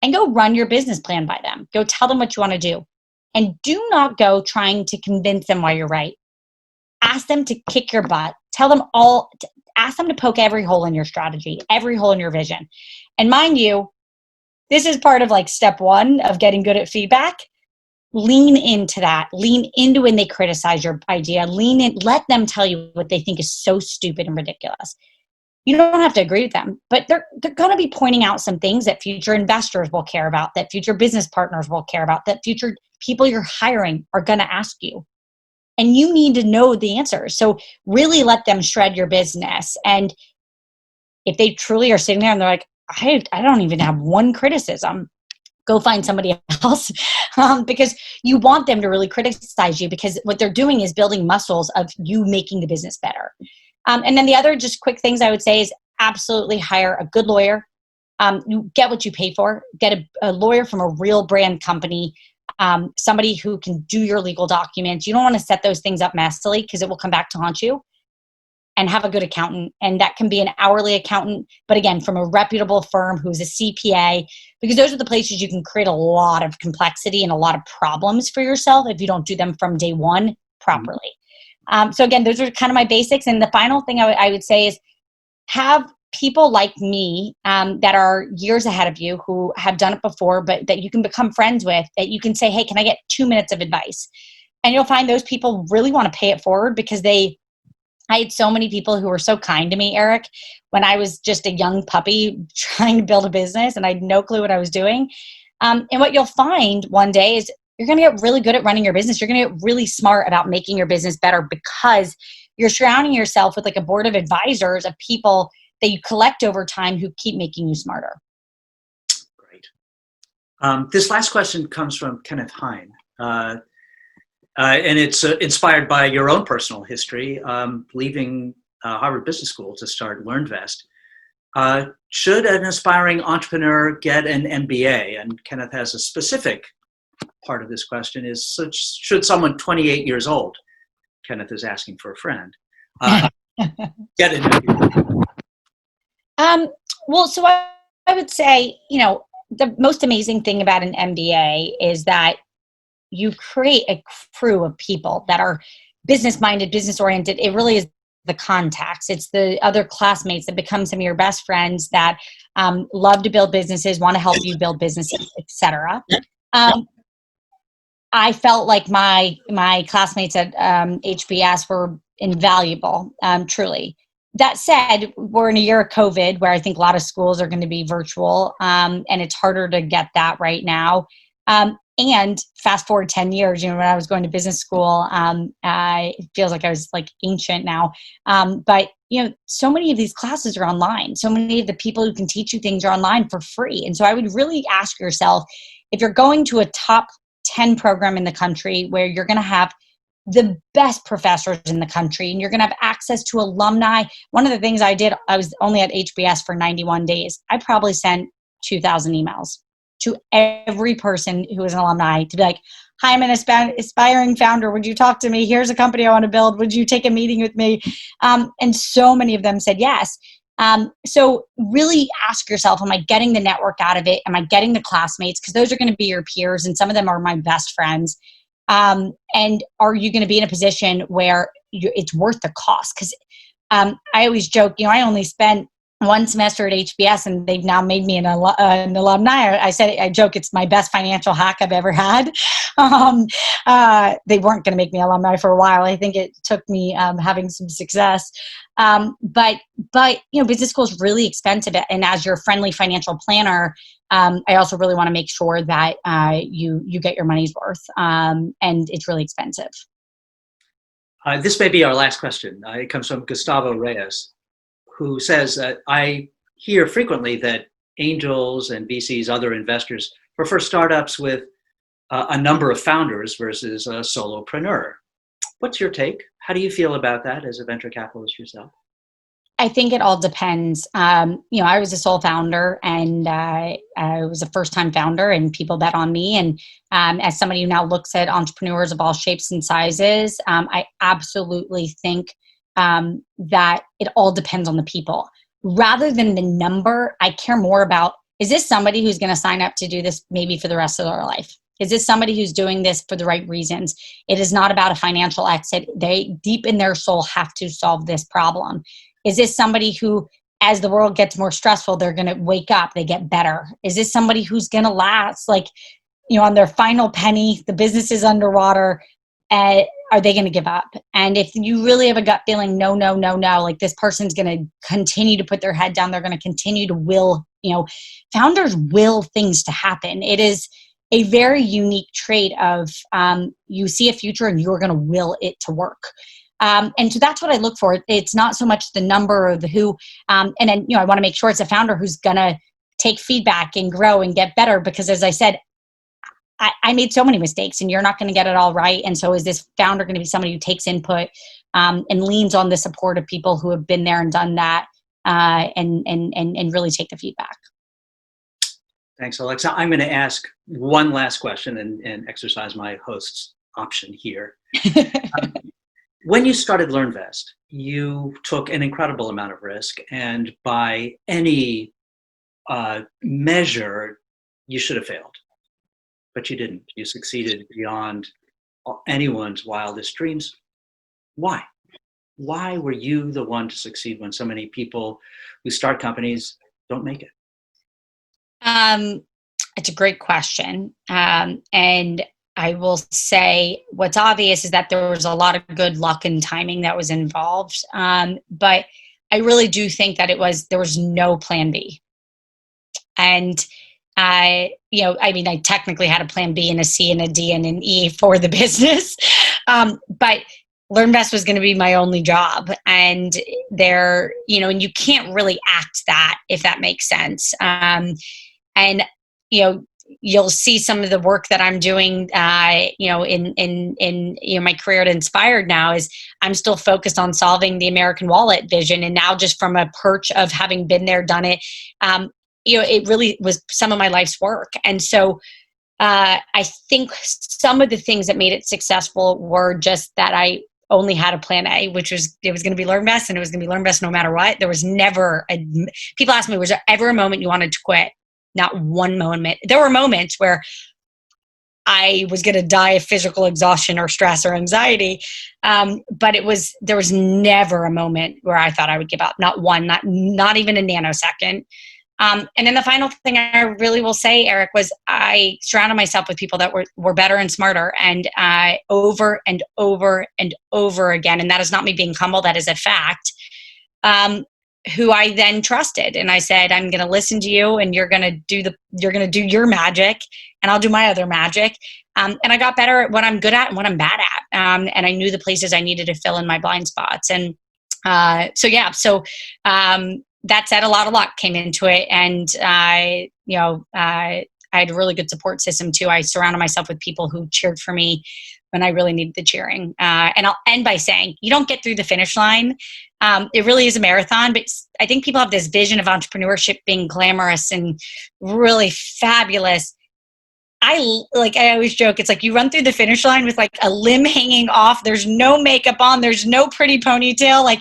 And go run your business plan by them. Go tell them what you want to do. And do not go trying to convince them why you're right. Ask them to kick your butt. Ask them to poke every hole in your strategy, every hole in your vision. And mind you, this is part of step 1 of getting good at feedback. Lean into that. Lean into when they criticize your idea. Lean in. Let them tell you what they think is so stupid and ridiculous. You don't have to agree with them, but they're going to be pointing out some things that future investors will care about, that future business partners will care about, that future people you're hiring are going to ask you. And you need to know the answers. So really let them shred your business. And if they truly are sitting there and they're like, I don't even have one criticism, go find somebody else because you want them to really criticize you, because what they're doing is building muscles of you making the business better. And then the other just quick things I would say is absolutely hire a good lawyer. You get what you pay for. Get a lawyer from a real brand company, somebody who can do your legal documents. You don't want to set those things up messily because it will come back to haunt you. And have a good accountant. And that can be an hourly accountant, but again, from a reputable firm who's a CPA, because those are the places you can create a lot of complexity and a lot of problems for yourself if you don't do them from day one properly. So again, those are kind of my basics. And the final thing I would say is have people like me that are years ahead of you who have done it before, but that you can become friends with, that you can say, hey, can I get 2 minutes of advice? And you'll find those people really want to pay it forward because I had so many people who were so kind to me, Eric, when I was just a young puppy trying to build a business and I had no clue what I was doing. And what you'll find one day is you're going to get really good at running your business. You're going to get really smart about making your business better because you're surrounding yourself with like a board of advisors of people that you collect over time who keep making you smarter. Great. This last question comes from Kenneth Hine. And it's inspired by your own personal history, leaving Harvard Business School to start LearnVest. Should an aspiring entrepreneur get an MBA? And Kenneth has a specific part of this question is, should someone 28 years old, Kenneth is asking for a friend, get an MBA? Well, so I would say, the most amazing thing about an MBA is that you create a crew of people that are business minded, business oriented. It really is the contacts. It's the other classmates that become some of your best friends that love to build businesses, want to help you build businesses, etc. I felt like my classmates at HBS were invaluable, truly. That said, we're in a year of COVID where I think a lot of schools are going to be virtual, and it's harder to get that right now. And fast forward 10 years, when I was going to business school, it feels like I was like ancient now. But so many of these classes are online. So many of the people who can teach you things are online for free. And so I would really ask yourself, if you're going to a top 10 program in the country where you're going to have the best professors in the country and you're going to have access to alumni. One of the things I did, I was only at HBS for 91 days. I probably sent 2,000 emails to every person who was an alumni to be like, hi, I'm an aspiring founder. Would you talk to me? Here's a company I want to build. Would you take a meeting with me? And so many of them said yes. So really ask yourself, am I getting the network out of it? Am I getting the classmates? Because those are going to be your peers and some of them are my best friends. And are you going to be in a position where it's worth the cost? Because I always joke, I only spent one semester at HBS and they've now made me an alumni. I joke, it's my best financial hack I've ever had. They weren't going to make me alumni for a while. I think it took me having some success. But business school is really expensive. And as your friendly financial planner, I also really want to make sure that you get your money's worth. And it's really expensive. This may be our last question. It comes from Gustavo Reyes, who says that I hear frequently that angels and VCs, other investors, prefer startups with a number of founders versus a solopreneur. What's your take? How do you feel about that as a venture capitalist yourself? I think it all depends. I was a sole founder and I was a first-time founder and people bet on me. And as somebody who now looks at entrepreneurs of all shapes and sizes, I absolutely think that it all depends on the people. Rather than the number, I care more about, is this somebody who's going to sign up to do this maybe for the rest of their life? Is this somebody who's doing this for the right reasons? It is not about a financial exit. They, deep in their soul, have to solve this problem. Is this somebody who, as the world gets more stressful, they're going to wake up, they get better? Is this somebody who's going to last, on their final penny, the business is underwater, are they going to give up? And if you really have a gut feeling, no, like this person's going to continue to put their head down, they're going to continue to will, founders will things to happen. It is a very unique trait of you see a future and you're going to will it to work. And so that's what I look for. It's not so much the number or the who. And then, I want to make sure it's a founder who's going to take feedback and grow and get better, because as I said, I made so many mistakes and you're not going to get it all right. And so is this founder going to be somebody who takes input and leans on the support of people who have been there and done that and really take the feedback? Thanks, Alexa. I'm going to ask one last question and exercise my host's option here. When you started LearnVest, you took an incredible amount of risk, and by any measure, you should have failed. But you didn't. You succeeded beyond anyone's wildest dreams. Why? Why were you the one to succeed when so many people who start companies don't make it? Um, it's a great question. And I will say what's obvious is that there was a lot of good luck and timing that was involved. But I really do think that there was no plan B. And I mean, I technically had a plan B and a C and a D and an E for the business. But LearnVest was going to be my only job. And and you can't really act that, if that makes sense. And you know you'll see some of the work that I'm doing in my career at Inspired now is I'm still focused on solving the American wallet vision, and now just from a perch of having been there, done it, it really was some of my life's work. And so I think some of the things that made it successful were just that I only had a plan A, which was it was going to be LearnVest, and it was going to be LearnVest no matter what. There was never people ask me, was there ever a moment you wanted to quit? Not one moment. There were moments where I was going to die of physical exhaustion or stress or anxiety. But there was never a moment where I thought I would give up. Not one, not even a nanosecond. And then the final thing I really will say, Eric, was I surrounded myself with people that were better and smarter, and over and over and over again. And that is not me being humble. That is a fact. Who I then trusted. And I said, I'm going to listen to you, and you're going to do your magic, and I'll do my other magic. And I got better at what I'm good at and what I'm bad at. And I knew the places I needed to fill in my blind spots. And so that said, a lot of luck came into it. And I had a really good support system too. I surrounded myself with people who cheered for me when I really needed the cheering. And I'll end by saying, you don't get through the finish line. It really is a marathon, but I think people have this vision of entrepreneurship being glamorous and really fabulous. I always joke, it's like you run through the finish line with like a limb hanging off. There's no makeup on. There's no pretty ponytail. Like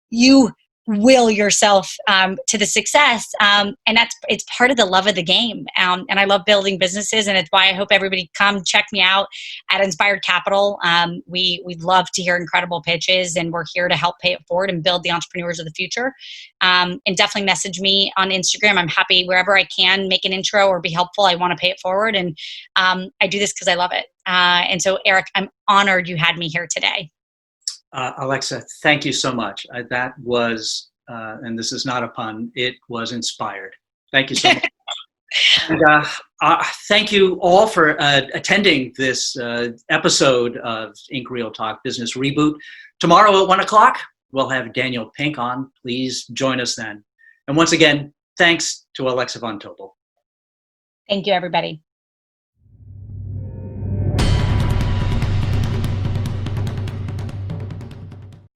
you will yourself to the success. And it's part of the love of the game. And I love building businesses, and it's why I hope everybody come check me out at Inspired Capital. We'd love to hear incredible pitches, and we're here to help pay it forward and build the entrepreneurs of the future. And definitely message me on Instagram. I'm happy wherever I can make an intro or be helpful. I want to pay it forward. And I do this because I love it. And so, Eric, I'm honored you had me here today. Alexa, thank you so much. That was, and this is not a pun, it was inspired. Thank you so much. And thank you all for attending this episode of Inc. Real Talk Business Reboot. Tomorrow at 1:00, we'll have Daniel Pink on. Please join us then. And once again, thanks to Alexa von Tobel. Thank you, everybody.